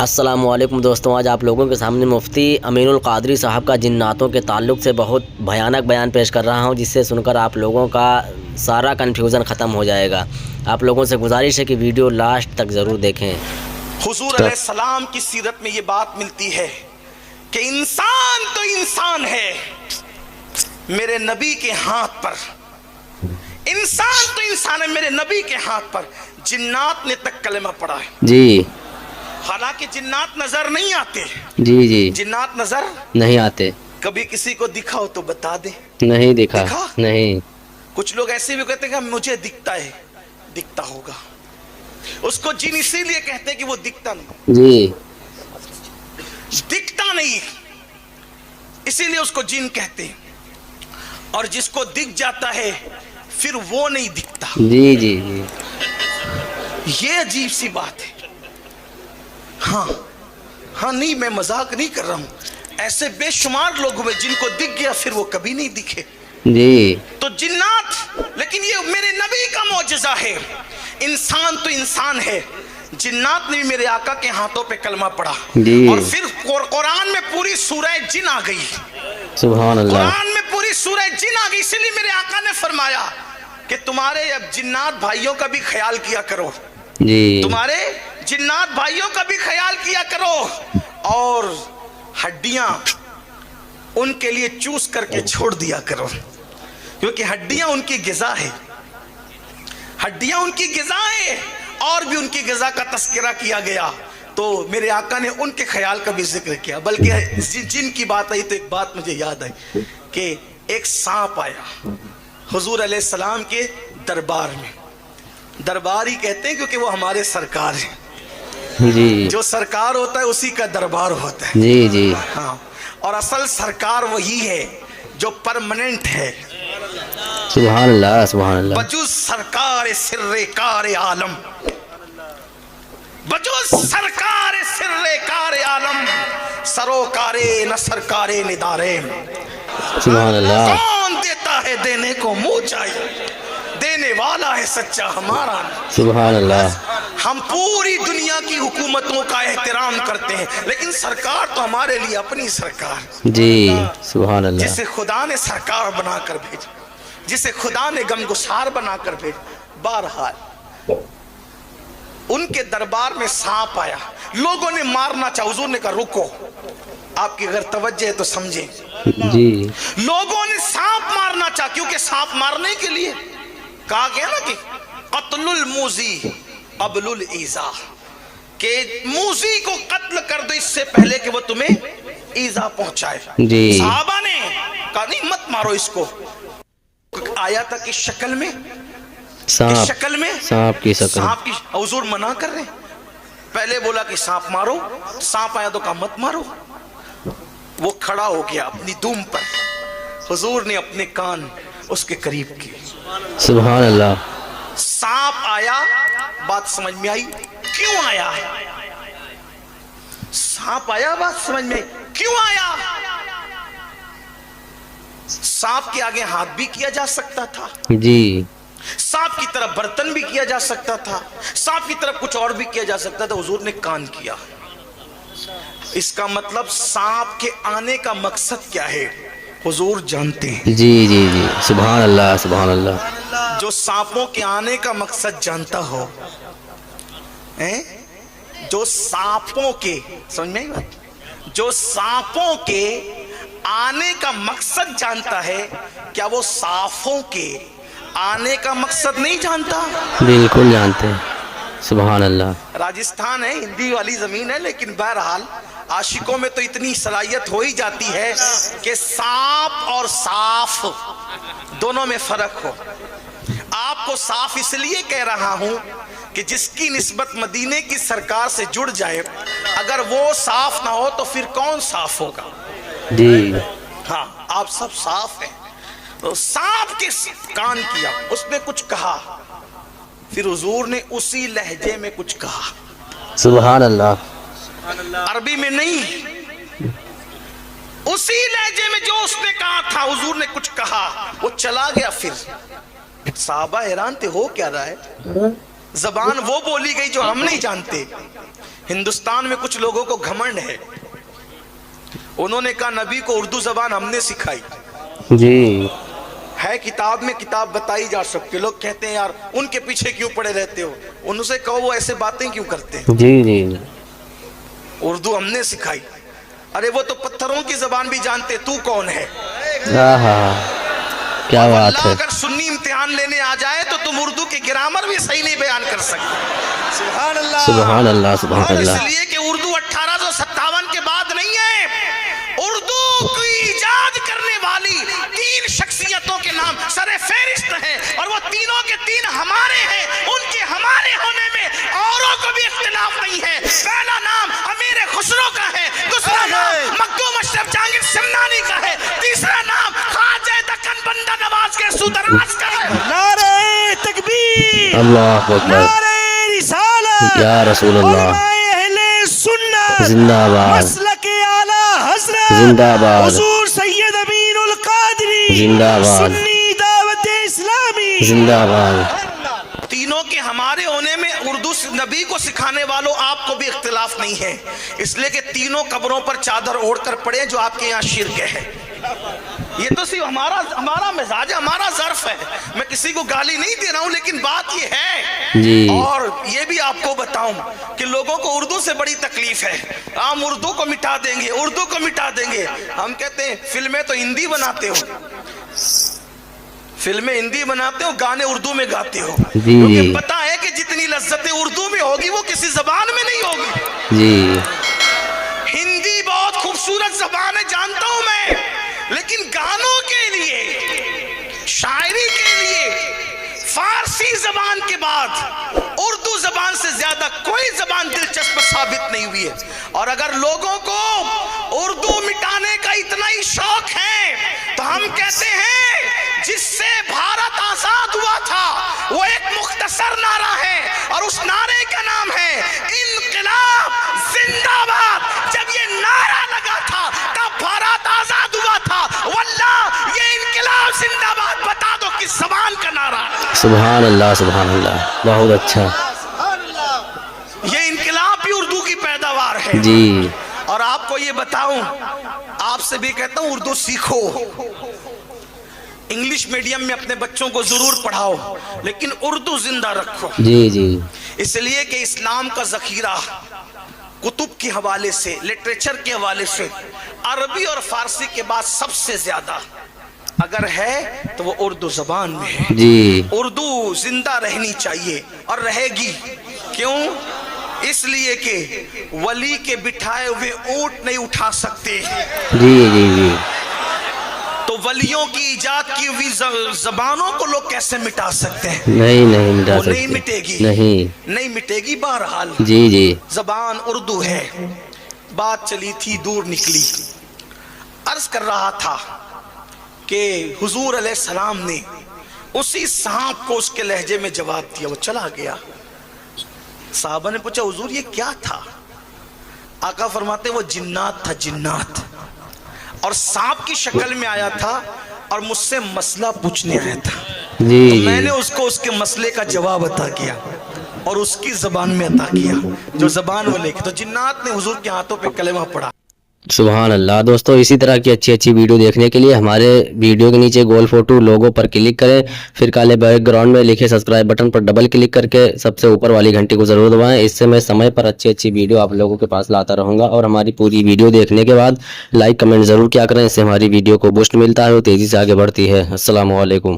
السلام علیکم دوستوں، آج آپ لوگوں کے سامنے مفتی امین القادری صاحب کا جناتوں کے تعلق سے بہت بھیانک بیان پیش کر رہا ہوں، جس سے سن کر آپ لوگوں کا سارا کنفیوژن ختم ہو جائے گا۔ آپ لوگوں سے گزارش ہے کہ ویڈیو لاسٹ تک ضرور دیکھیں۔ حضور علیہ السلام کی سیرت میں یہ بات ملتی ہے کہ انسان تو انسان ہے میرے نبی کے ہاتھ پر، انسان تو انسان ہے میرے نبی کے ہاتھ پر۔ جنات نے تک کلمہ پڑھا ہے جی، حالانکہ جنات نظر نہیں آتے، جی جنات نظر نہیں آتے۔ کبھی کسی کو دکھا ہو تو بتا دے، نہیں دکھا، نہیں۔ کچھ لوگ ایسے بھی کہتے ہیں کہ مجھے دکھتا ہے، دکھتا ہوگا۔ اس کو جن اسی لیے کہتے ہیں کہ وہ دکھتا نہیں، جی، دکھتا نہیں اسی لیے اس کو جن کہتے ہیں، اور جس کو دکھ جاتا ہے پھر وہ نہیں دکھتا۔ جی جی جی، یہ عجیب سی بات ہے۔ ہاں نہیں، میں مذاق نہیں کر رہا ہوں، ایسے بے شمار لوگ ہوئے جن کو دکھ گیا پھر وہ کبھی نہیں دکھے۔ جی، تو جنات، لیکن یہ میرے نبی کا معجزہ ہے۔ انسان تو انسان ہے، جنات نے بھی میرے آقا کے ہاتھوں پہ کلمہ پڑھا، جی، اور پھر قرآن میں پوری سورہ جن آ گئی، سبحان اللہ۔ قرآن میں پوری سورہ جن آ گئی۔ اسی لیے میرے آقا نے فرمایا کہ تمہارے اب جنات بھائیوں کا بھی خیال کیا کرو، جی، تمہارے جنات بھائیوں کا بھی خیال کیا کرو، اور ہڈیاں ان کے لیے چوس کر کے چھوڑ دیا کرو، کیونکہ ہڈیاں ان کی غذا ہے، ہڈیاں ان کی غذا ہے۔ اور بھی ان کی غذا کا تذکرہ کیا گیا تو میرے آقا نے ان کے خیال کا بھی ذکر کیا۔ بلکہ جن کی بات آئی تو ایک بات مجھے یاد آئی کہ ایک سانپ آیا حضور علیہ السلام کے دربار میں۔ دربار ہی کہتے ہیں کیونکہ وہ ہمارے سرکار ہیں، جی، جو سرکار ہوتا ہے اسی کا دربار ہوتا ہے۔ جی جی، ہاں، اور اصل سرکار وہی ہے جو پرماننٹ ہے، سبحان اللہ، سبحان اللہ۔ بجوز سرکار سر کار عالم، بجوز سرکار سر کار عالم، سروکار نہ سرکار ندارے۔ سبحان اللہ۔ کون دیتا ہے دینے کو منہ چاہیے، دینے والا ہے سچا ہمارا۔ سبحان اللہ۔ ہم پوری دنیا کی حکومتوں کا احترام کرتے ہیں، لیکن سرکار تو ہمارے لیے اپنی سرکار، جی، سبحان اللہ۔ جسے خدا نے سرکار بنا کر بھیجا، جسے خدا نے غمگسار بنا کر بھیجا۔ بہرحال ان کے دربار میں سانپ آیا، لوگوں نے مارنا چاہا، حضور نے کہا رکو، آپ کی اگر توجہ ہے تو سمجھیں۔ جی، لوگوں نے سانپ مارنا چاہا، کیونکہ سانپ مارنے کے لیے کہا گیا نا کہ قتل الموذی قبل الایذا، کہ موذی کو قتل کر دو اس سے پہلے کہ وہ تمہیں ایذا پہنچائے۔ جی، صحابہ نے کہا نہیں مت مارو اس کو، آیا تھا کہ شکل میں، سانپ، شکل میں سانپ کی شکل، سانپ کی، حضور منع کر رہے ہیں۔ پہلے بولا کہ سانپ مارو، سانپ آیا تو کہا مت مارو۔ وہ کھڑا ہو گیا اپنی دوم پر، حضور نے اپنے کان اس کے قریب کیے، سبحان اللہ۔ سانپ آیا، بات سمجھ میں آئی کیوں آیا؟ سانپ آیا، بات سمجھ میں کیوں آیا؟ سانپ کے آگے ہاتھ بھی کیا جا سکتا تھا، جی، سانپ کی طرف برتن بھی کیا جا سکتا تھا، سانپ کی طرف کچھ اور بھی کیا جا سکتا تھا، حضور نے کان کیا۔ اس کا مطلب سانپ کے آنے کا مقصد کیا ہے حضور جانتے ہیں۔ جی جی جی، سبحان اللہ، سبحان اللہ۔ جو سانپوں کے آنے کا مقصد جانتا ہو، جو سانپوں کے، سمجھ میں آئی بات، جو سانپوں کے آنے کا مقصد جانتا ہے، کیا وہ صافوں کے آنے کا مقصد نہیں جانتا؟ بالکل جانتے ہیں، سبحان اللہ۔ راجستھان ہے، ہندی والی زمین ہے، لیکن بہرحال عاشقوں میں تو اتنی صلاحیت ہو ہی جاتی ہے کہ سانپ اور صاف دونوں میں فرق ہو۔ آپ کو صاف اس لیے کہہ رہا ہوں کہ جس کی نسبت مدینے کی سرکار سے جڑ جائے، اگر وہ صاف نہ ہو تو پھر کون صاف ہوگا؟ جی، ہاں، آپ سب صاف ہیں۔ تو سانپ کے کان کیا، اس نے کچھ کہا، پھر حضور نے اسی لہجے میں کچھ کہا، سبحان اللہ۔ عربی میں نہیں، اسی لہجے میں جو اس نے کہا تھا، حضور نے کچھ کہا، وہ چلا گیا۔ پھر صحابہ حیران تھے، ہو کیا رہا ہے؟ زبان وہ بولی گئی جو ہم نہیں جانتے. ہندوستان میں کچھ لوگوں کو گھمنڈ ہے, انہوں نے کہا نبی کو اردو زبان ہم نے سکھائی. جی ہے کتاب میں, کتاب بتائی جا سکتی. لوگ کہتے ہیں یار ان کے پیچھے کیوں پڑے رہتے ہو, ان سے کہو وہ ایسے باتیں کیوں کرتے ہیں. جی جی اردو ہم نے سکھائی. ارے وہ تو پتھروں کی زبان بھی جانتے, تو کون ہے. کیا بات اللہ ہے. اگر سنی امتحان لینے آ جائے تو تم اردو کی گرامر بھی صحیح نہیں بیان کر سکتے. سبحان اللہ سبحان اللہ سبحان اور اس اللہ. لیے کہ اردو 1857 کے بعد نہیں ہے. اردو کی ایجاد کرنے والی 3 شخصیتوں کے نام سر فہرست ہیں, اور وہ تینوں کے تین ہمارے ہیں. ان کے ہمارے ہونے میں اوروں کو بھی اختلاف نہیں ہے. پہلا نام امیر خسرو کا ہے, دوسرا نام مخدوم اشرف جہانگیر سمنانی کا ہے, تیسرا نام خواجہ دکن بندہ نواز کے سودراج کا ہے. نعرہ تکبیر, اللہ اکبر, نعرہ رسالت, یا رسول اللہ, علماء اہل سنت, زندہ آباد, مسلک اعلی حضرت زندہ آباد, حضور سید امین القادری, زندہ آباد, سنی دعوت اسلامی, زندہ آباد. تینوں کے ہمارے ہونے میں اردو نبی کو سکھانے والوں آپ کو بھی اختلاف نہیں ہے, اس لیے کہ تینوں قبروں پر چادر اوڑھ کر پڑے جو آپ کے یہاں شرک ہے. یہ تو صرف ہمارا مزاج ہے, ہمارا ظرف ہے. میں کسی کو گالی نہیں دے رہا ہوں, لیکن بات یہ ہے جی اور یہ بھی آپ کو بتاؤں کہ لوگوں کو اردو سے بڑی تکلیف ہے. ہم اردو کو مٹا دیں گے, اردو کو مٹا دیں گے. ہم کہتے ہیں فلمیں تو ہندی بناتے ہو, فلمیں ہندی بناتے ہو, گانے اردو میں گاتے ہو, کیونکہ پتا ہے کہ جتنی لذتیں اردو میں ہوگی وہ کسی زبان میں نہیں ہوگی. جی ہندی بہت خوبصورت زبان ہے جانتا ہوں میں, لیکن گانوں کے لیے, شاعری کے لیے فارسی زبان کے بعد اردو زبان سے زیادہ کوئی زبان دلچسپ ثابت نہیں ہوئی ہے. اور اگر لوگوں کو اردو مٹانے کا اتنا ہی شوق ہے تو ہم کہتے ہیں جس سے بھارت آزاد ہوا تھا وہ ایک مختصر نعرہ ہے, اور اس نعرے کا نام ہے انقلاب زندہ باد. جب یہ نعرہ لگا تھا تب بھارت آزاد ہوا تھا. واللہ یہ انقلاب زندہ باد بتا دو کس زبان کا نعرہ ہے. سبحان اللہ سبحان اللہ, بہت اچھا. یہ انقلاب بھی اردو کی پیداوار ہے. جی اور آپ کو یہ بتاؤں, آپ سے بھی کہتا ہوں اردو سیکھو, انگلش میڈیم میں اپنے بچوں کو ضرور پڑھاؤ, لیکن اردو زندہ رکھو. جی جی اس لیے کہ اسلام کا ذخیرہ کتب کے حوالے سے, لٹریچر کے حوالے سے عربی اور فارسی کے بعد سب سے زیادہ اگر ہے تو وہ اردو زبان میں ہے. جی اردو زندہ رہنی چاہیے اور رہے گی. کیوں؟ اس لیے کہ ولی کے بٹھائے ہوئے اونٹ نہیں اٹھا سکتے, جی جی جی تو ولیوں کی ایجاد کی ہوئی زبانوں کو لوگ کیسے مٹا سکتے ہیں؟ نہیں مٹا وہ سکتے, نہیں مٹے گی, نہیں مٹے گی. بہرحال جی جی زبان اردو ہے. بات چلی تھی دور نکلی. عرض کر رہا تھا کہ حضور علیہ السلام نے اسی سانپ کو اس کے لہجے میں جواب دیا, وہ چلا گیا. صحابہ نے پوچھا حضور یہ کیا تھا؟ آقا فرماتے وہ جنات تھا, جنات, اور سانپ کی شکل میں آیا تھا اور مجھ سے مسئلہ پوچھنے آیا تھا. جی تو میں جی نے اس کو اس کے مسئلے کا جواب عطا کیا اور اس کی زبان میں عطا کیا جو زبان وہ لے کے. تو جنات نے حضور کے ہاتھوں پہ کلمہ پڑھا. سبحان اللہ. دوستو اسی طرح کی اچھی ویڈیو دیکھنے کے لیے ہمارے ویڈیو کے نیچے گول فوٹو لوگو پر کلک کریں, پھر کالے بیک گراؤنڈ میں لکھے سبسکرائب بٹن پر ڈبل کلک کر کے سب سے اوپر والی گھنٹی کو ضرور دبائیں. اس سے میں سمے پر اچھی ویڈیو آپ لوگوں کے پاس لاتا رہوں گا. اور ہماری پوری ویڈیو دیکھنے کے بعد لائک کمنٹ ضرور کیا کریں, اس سے ہماری ویڈیو کو بوسٹ ملتا ہے اور تیزی سے آگے بڑھتی ہے. السلام علیکم.